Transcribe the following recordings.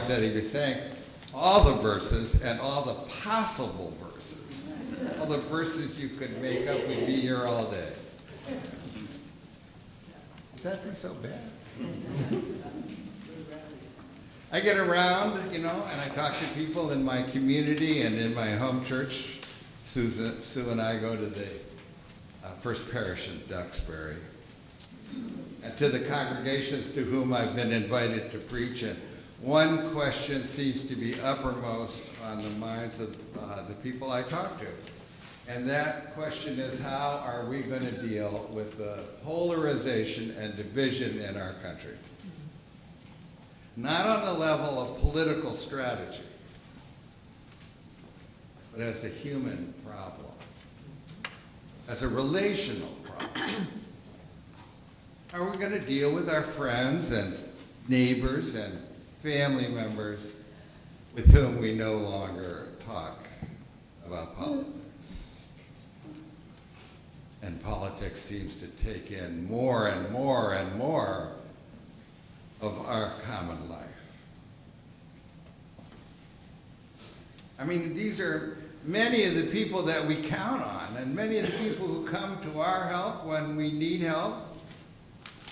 said he was saying all the verses and all the possible verses. All the verses you could make up would be here all day. Would that be so bad? I get around, and I talk to people in my community and in my home church. Sue and I go to the First Parish in Duxbury. And to the congregations to whom I've been invited to preach, and one question seems to be uppermost on the minds of the people I talk to. And that question is, how are we going to deal with the polarization and division in our country? Not on the level of political strategy, but as a human problem, as a relational problem. How are we going to deal with our friends and neighbors and family members with whom we no longer talk about politics? And politics seems to take in more and more and more of our common life. I mean, these are many of the people that we count on, and many of the people who come to our help when we need help.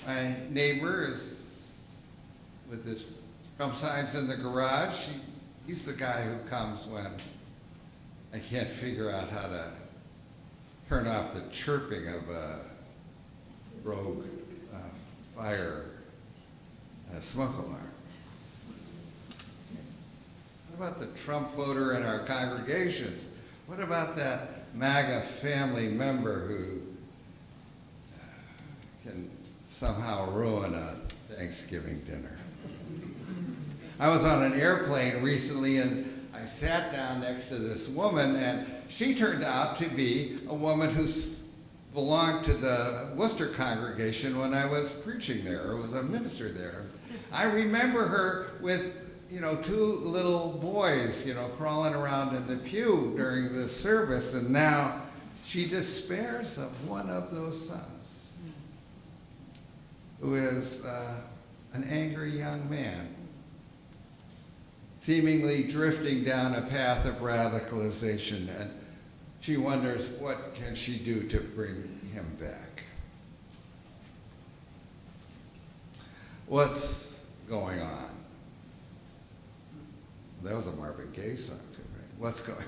My neighbor is with his Trump signs in the garage. He's the guy who comes when I can't figure out how to turn off the chirping of a rogue fire smoke alarm. What about the Trump voter in our congregations? What about that MAGA family member who can somehow ruin a Thanksgiving dinner? I was on an airplane recently and I sat down next to this woman, and she turned out to be a woman who belonged to the Worcester congregation when I was preaching there, or was a minister there. I remember her with, two little boys, crawling around in the pew during the service, and now she despairs of one of those sons, who is an angry young man, seemingly drifting down a path of radicalization, and she wonders, what can she do to bring him back? What's going on? That was a Marvin Gaye song too, right? What's going on?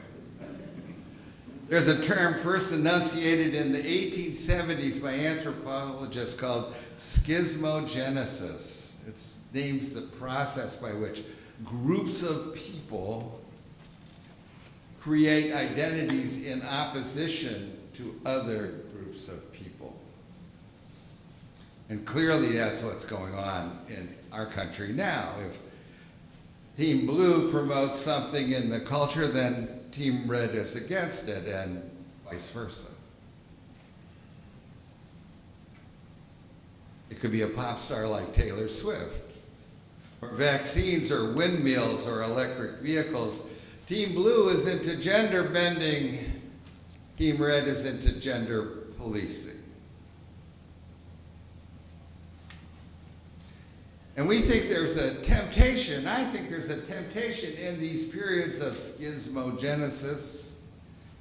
There's a term first enunciated in the 1870s by anthropologists called schismogenesis. It names the process by which groups of people create identities in opposition to other groups of people. And clearly that's what's going on in our country now. If Team Blue promotes something in the culture, then Team Red is against it, and vice versa. It could be a pop star like Taylor Swift, or vaccines, or windmills, or electric vehicles. Team Blue is into gender bending. Team Red is into gender policing. And we think there's a temptation, I think there's a temptation in these periods of schismogenesis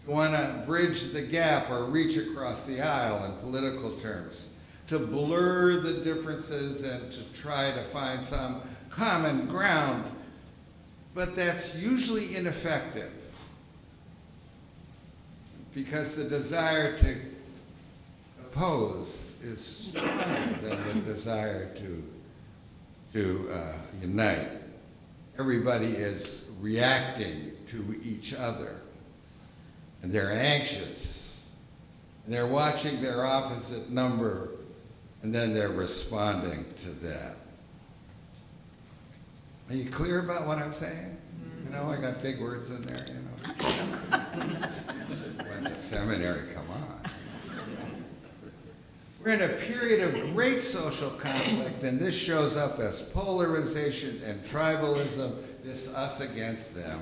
to want to bridge the gap or reach across the aisle in political terms, to blur the differences and to try to find some common ground. But that's usually ineffective, because the desire to oppose is stronger than the desire to unite. Everybody is reacting to each other, and they're anxious, and they're watching their opposite number, and then they're responding to that. Are you clear about what I'm saying? I got big words in there, Went to seminary, come on. We're in a period of great social conflict, and this shows up as polarization and tribalism, this us against them.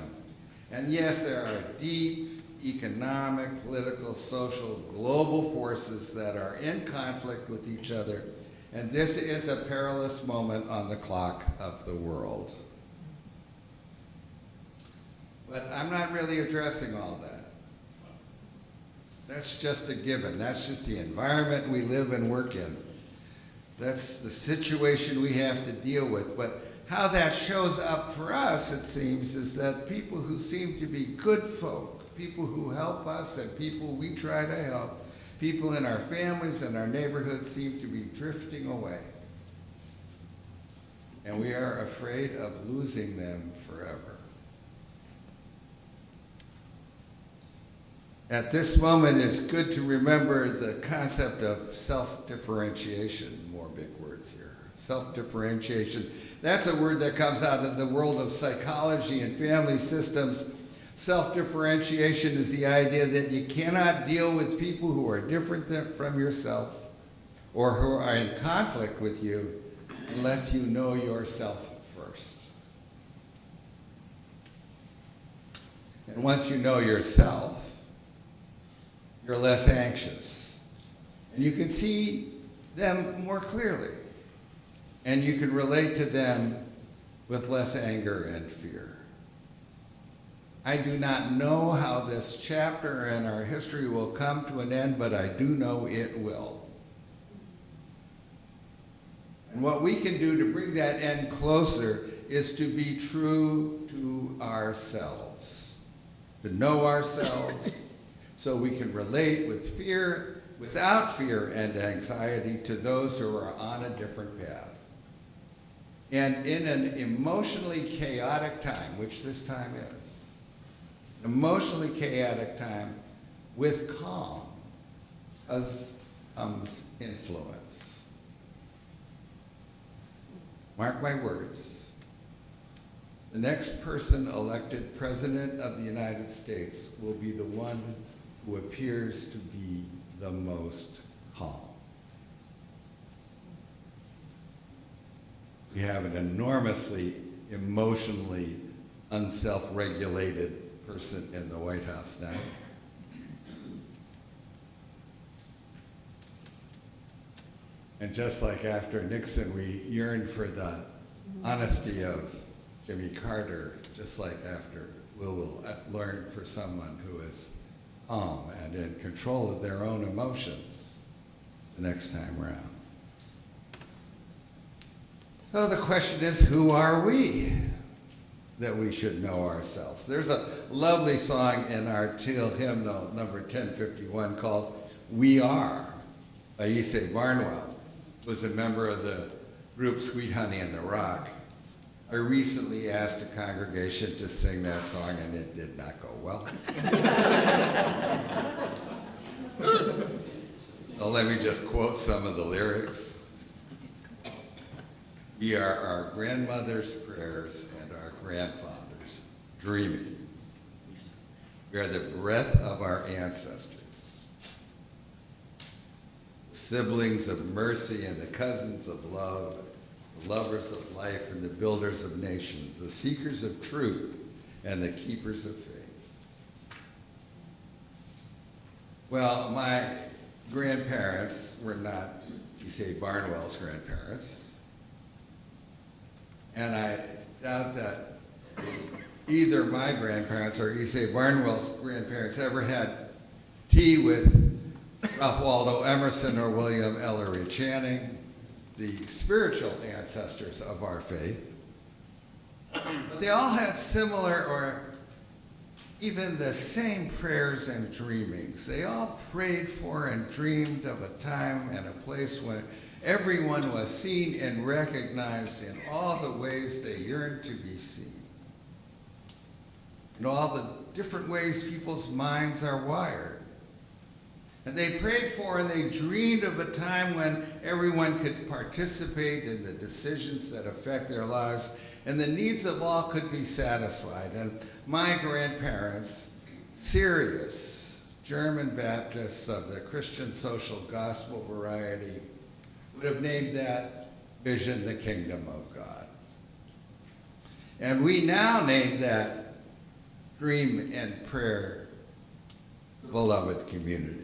And yes, there are deep economic, political, social, global forces that are in conflict with each other, and this is a perilous moment on the clock of the world. But I'm not really addressing all that. That's just a given. That's just the environment we live and work in. That's the situation we have to deal with. But how that shows up for us, it seems, is that people who seem to be good folk, people who help us and people we try to help, people in our families and our neighborhoods seem to be drifting away. And we are afraid of losing them forever. At this moment, it's good to remember the concept of self-differentiation. More big words here. Self-differentiation. That's a word that comes out of the world of psychology and family systems. Self-differentiation is the idea that you cannot deal with people who are different from yourself or who are in conflict with you unless you know yourself first. And once you know yourself, you're less anxious. And you can see them more clearly. And you can relate to them with less anger and fear. I do not know how this chapter in our history will come to an end, but I do know it will. And what we can do to bring that end closer is to be true to ourselves, to know ourselves, so we can relate with fear, without fear and anxiety to those who are on a different path. And in an emotionally chaotic time, which this time is, emotionally chaotic time with calm comes influence. Mark my words. The next person elected President of the United States will be the one who appears to be the most calm. We have an enormously emotionally unself-regulated person in the White House now. And just like after Nixon, we yearned for the honesty of Jimmy Carter, just like after we'll learn for someone who is calm and in control of their own emotions the next time around. So the question is, who are we that we should know ourselves? There's a lovely song in our Teal hymnal, number 1051, called We Are, by Ysaye Barnwell, who was a member of the group Sweet Honey in the Rock. I recently asked a congregation to sing that song, and it did not go well. So let me just quote some of the lyrics. We are our grandmother's prayers and our grandfather's dreamings. We are the breath of our ancestors, the siblings of mercy and the cousins of love, the lovers of life and the builders of nations, the seekers of truth and the keepers of faith. Well, my grandparents were not Ysaye Barnwell's grandparents, and I doubt that either my grandparents or Ysaye Barnwell's grandparents ever had tea with Ralph Waldo Emerson or William Ellery Channing, the spiritual ancestors of our faith. But they all had similar or even the same prayers and dreamings. They all prayed for and dreamed of a time and a place when everyone was seen and recognized in all the ways they yearned to be seen, in all the different ways people's minds are wired. And they prayed for and they dreamed of a time when everyone could participate in the decisions that affect their lives and the needs of all could be satisfied. And my grandparents, serious German Baptists of the Christian social gospel variety, would have named that vision the kingdom of God. And we now name that dream and prayer the beloved community.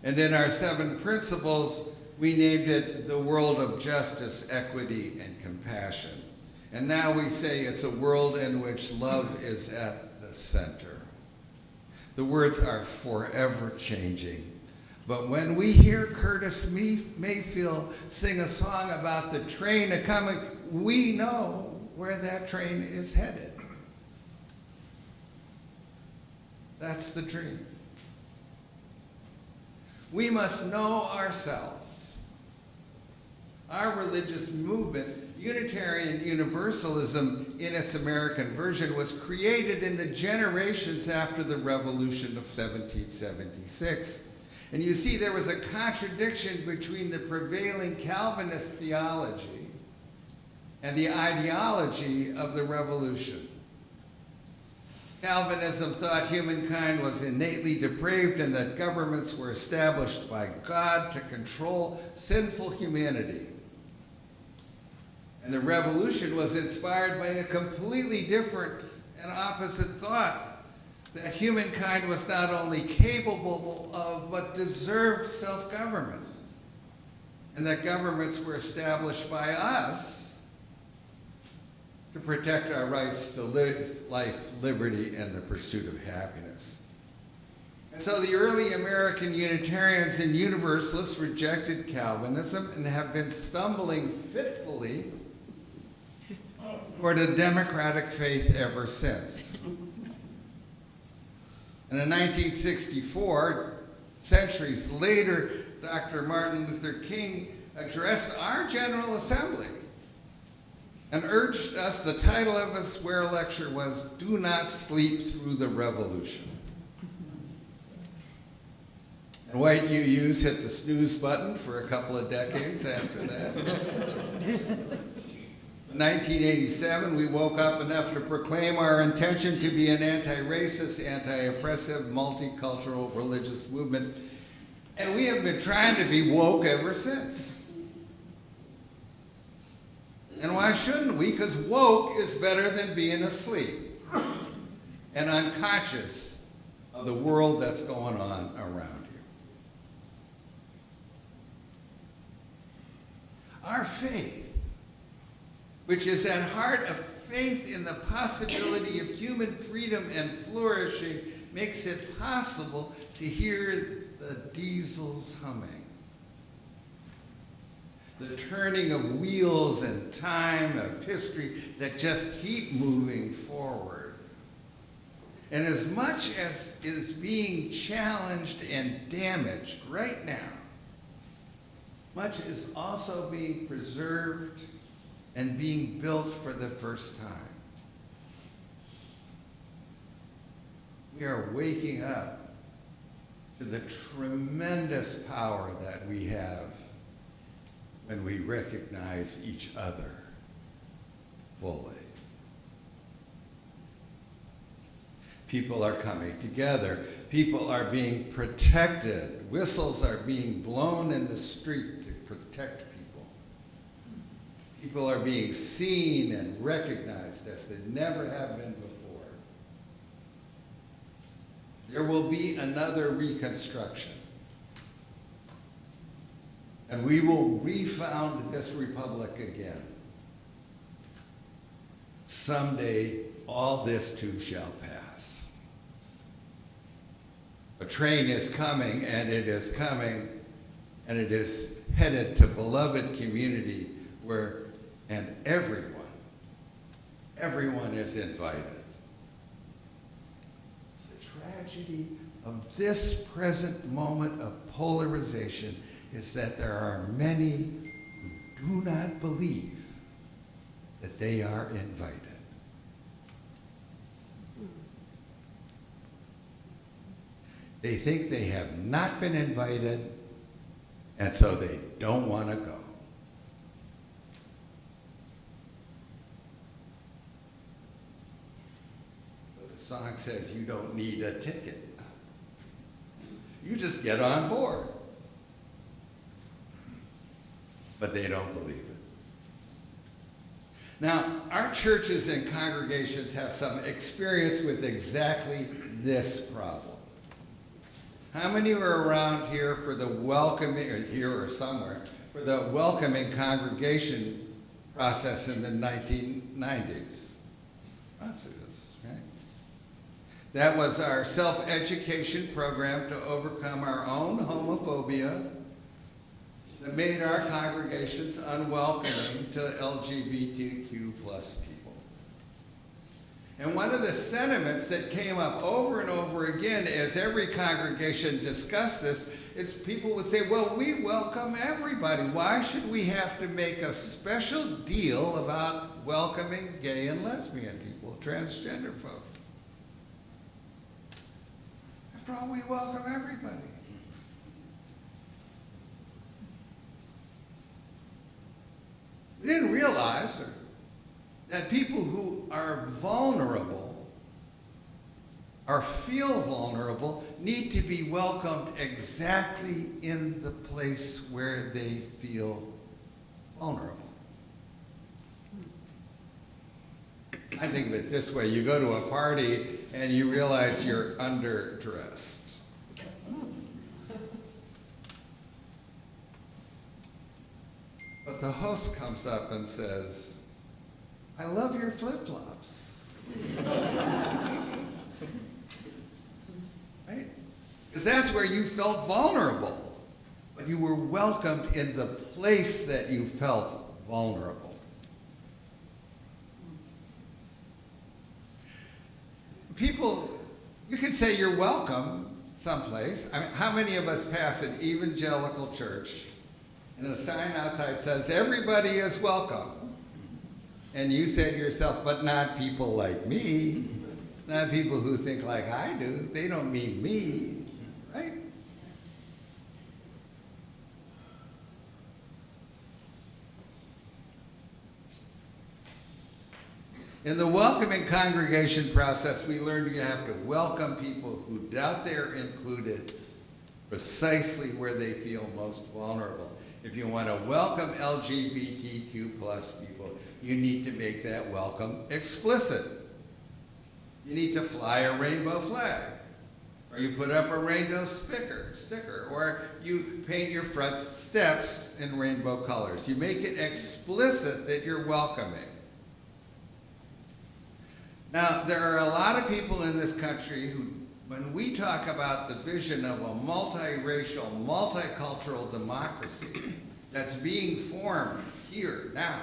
And in our 7 principles, we named it the world of justice, equity, and compassion. And now we say it's a world in which love is at the center. The words are forever changing. But when we hear Curtis Mayfield sing a song about the train a-coming, we know where that train is headed. That's the dream. We must know ourselves. Our religious movement, Unitarian Universalism in its American version, was created in the generations after the Revolution of 1776. And you see, there was a contradiction between the prevailing Calvinist theology and the ideology of the Revolution. Calvinism thought humankind was innately depraved and that governments were established by God to control sinful humanity. And the Revolution was inspired by a completely different and opposite thought, that humankind was not only capable of, but deserved self-government, and that governments were established by us to protect our rights to life, liberty, and the pursuit of happiness. And so the early American Unitarians and Universalists rejected Calvinism and have been stumbling fitfully toward a democratic faith ever since. And in 1964, centuries later, Dr. Martin Luther King addressed our General Assembly and urged us, the title of his swear lecture was, "Do Not Sleep Through the Revolution." And white UUs hit the snooze button for a couple of decades after that. In 1987, we woke up enough to proclaim our intention to be an anti-racist, anti-oppressive, multicultural religious movement, and we have been trying to be woke ever since. And why shouldn't we? Because woke is better than being asleep and unconscious of the world that's going on around you. Our faith, which is at heart a faith in the possibility of human freedom and flourishing, makes it possible to hear the diesels humming, the turning of wheels and time of history that just keep moving forward. And as much as is being challenged and damaged right now, much is also being preserved and being built for the first time. We are waking up to the tremendous power that we have when we recognize each other fully. People are coming together. People are being protected. Whistles are being blown in the street to protect people. People are being seen and recognized as they never have been before. There will be another reconstruction. And we will refound this republic again. Someday, all this too shall pass. A train is coming, and it is coming, and it is headed to beloved community where, and everyone is invited. The tragedy of this present moment of polarization is that there are many who do not believe that they are invited. They think they have not been invited, and so they don't want to go. But the song says you don't need a ticket. You just get on board. But they don't believe it. Now, our churches and congregations have some experience with exactly this problem. How many were around here for the welcoming, or here or somewhere, for the welcoming congregation process in the 1990s? Lots of us, right? That was our self-education program to overcome our own homophobia that made our congregations unwelcoming to LGBTQ plus people. And one of the sentiments that came up over and over again as every congregation discussed this is people would say, well, we welcome everybody. Why should we have to make a special deal about welcoming gay and lesbian people, transgender folks? After all, we welcome everybody. We didn't realize that people who are vulnerable or feel vulnerable need to be welcomed exactly in the place where they feel vulnerable. I think of it this way. You go to a party and you realize you're underdressed. But the host comes up and says, I love your flip-flops. Right? Because that's where you felt vulnerable. But you were welcomed in the place that you felt vulnerable. People, you could say you're welcome someplace. I mean, how many of us pass an evangelical church and the sign outside says, everybody is welcome? And you say to yourself, but not people like me, not people who think like I do. They don't mean me, right? In the welcoming congregation process, we learned you have to welcome people who doubt they're included precisely where they feel most vulnerable. If you want to welcome LGBTQ plus people, you need to make that welcome explicit. You need to fly a rainbow flag, or you put up a rainbow sticker, or you paint your front steps in rainbow colors. You make it explicit that you're welcoming. Now, there are a lot of people in this country who, when we talk about the vision of a multiracial, multicultural democracy that's being formed here now,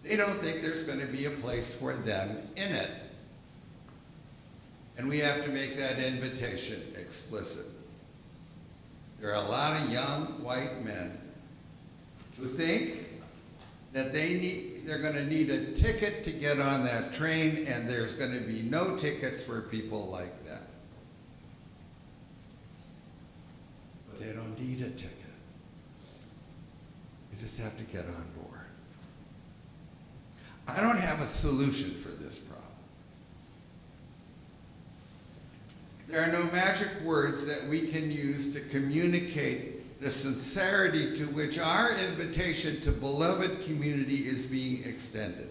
they don't think there's going to be a place for them in it. And we have to make that invitation explicit. There are a lot of young white men who think that they're going to need a ticket to get on that train, and there's going to be no tickets for people like that. But they don't need a ticket. You just have to get on board. I don't have a solution for this problem. There are no magic words that we can use to communicate the sincerity to which our invitation to beloved community is being extended.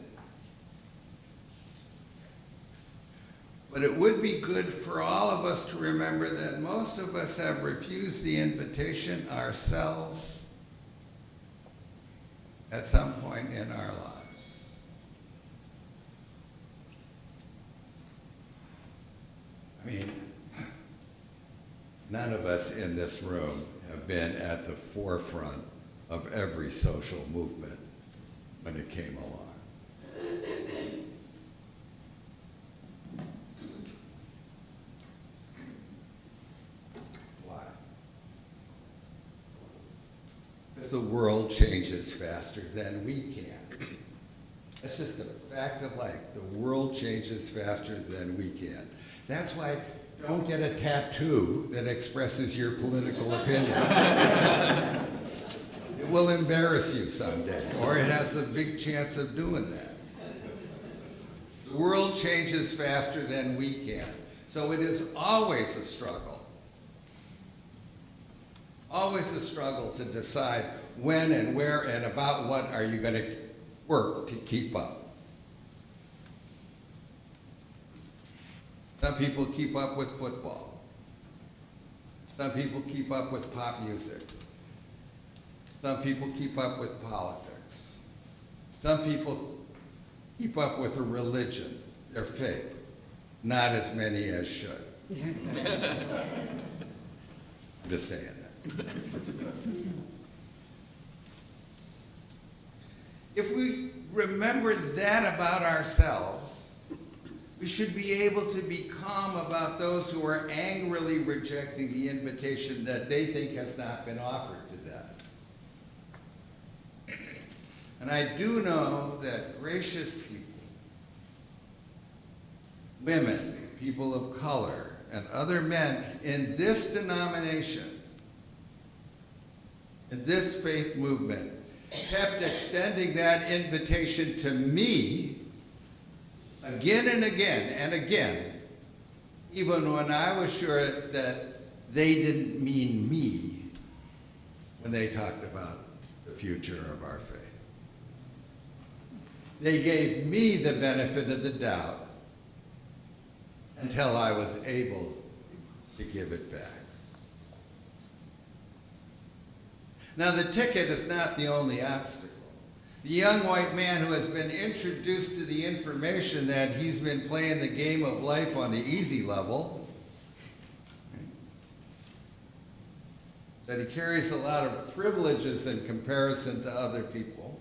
But it would be good for all of us to remember that most of us have refused the invitation ourselves at some point in our lives. I mean, none of us in this room have been at the forefront of every social movement when it came along. Why? Because the world changes faster than we can. That's just a fact of life. The world changes faster than we can. That's why don't get a tattoo that expresses your political opinion. It will embarrass you someday, or it has a big chance of doing that. The world changes faster than we can, so it is always a struggle. Always a struggle to decide when and where and about what are you going to work to keep up. Some people keep up with football. Some people keep up with pop music. Some people keep up with politics. Some people keep up with a religion, their faith. not as many as should. Just saying that. If we remember that about ourselves, we should be able to be calm about those who are angrily rejecting the invitation that they think has not been offered to them. And I do know that gracious people, women, people of color, and other men in this denomination, in this faith movement, kept extending that invitation to me again and again and again, even when I was sure that they didn't mean me when they talked about the future of our faith. They gave me the benefit of the doubt until I was able to give it back. Now, the ticket is not the only obstacle. The young white man who has been introduced to the information that he's been playing the game of life on the easy level, that he carries a lot of privileges in comparison to other people,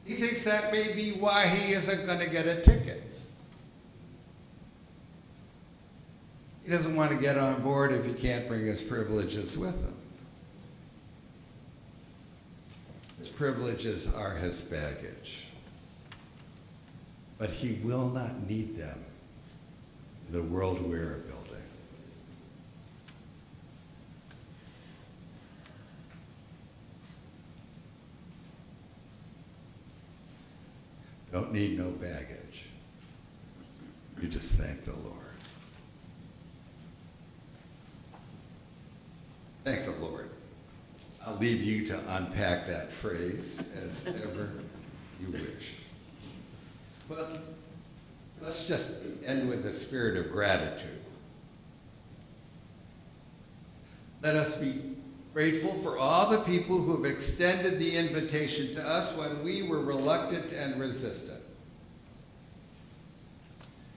he thinks that may be why he isn't going to get a ticket. He doesn't want to get on board if he can't bring his privileges with him. His privileges are his baggage, but he will not need them in the world we're building. Don't need no baggage. You just thank the Lord. Thank the Lord. I'll leave you to unpack that phrase as ever you wish. But let's just end with a spirit of gratitude. Let us be grateful for all the people who have extended the invitation to us when we were reluctant and resistant.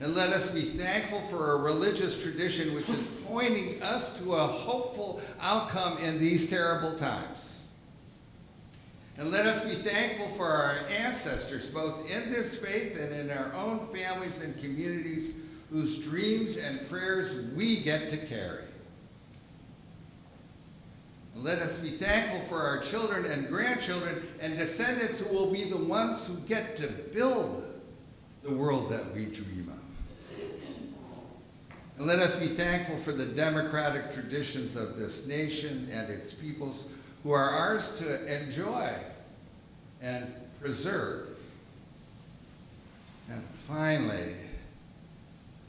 And let us be thankful for a religious tradition which is pointing us to a hopeful outcome in these terrible times. And let us be thankful for our ancestors, both in this faith and in our own families and communities, whose dreams and prayers we get to carry. And let us be thankful for our children and grandchildren and descendants who will be the ones who get to build the world that we dream of. And let us be thankful for the democratic traditions of this nation and its peoples who are ours to enjoy and preserve. And finally,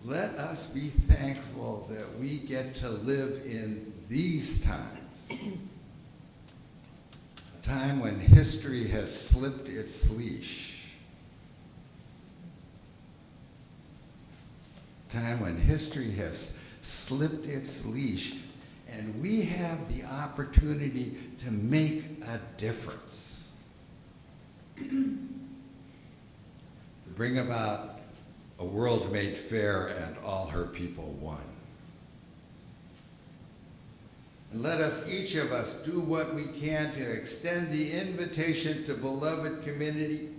let us be thankful that we get to live in these times, a time when history has slipped its leash. Time when history has slipped its leash and we have the opportunity to make a difference, to bring about a world made fair and all her people one. And let us, each of us, do what we can to extend the invitation to beloved community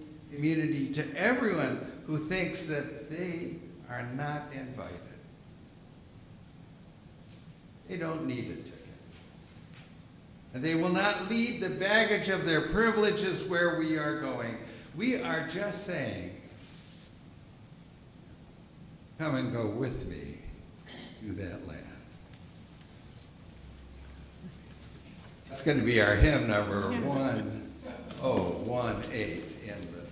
to everyone who thinks that they are not invited. They don't need a ticket. And they will not lead the baggage of their privileges where we are going. We are just saying, come and go with me to that land. That's going to be our hymn number 1018 in the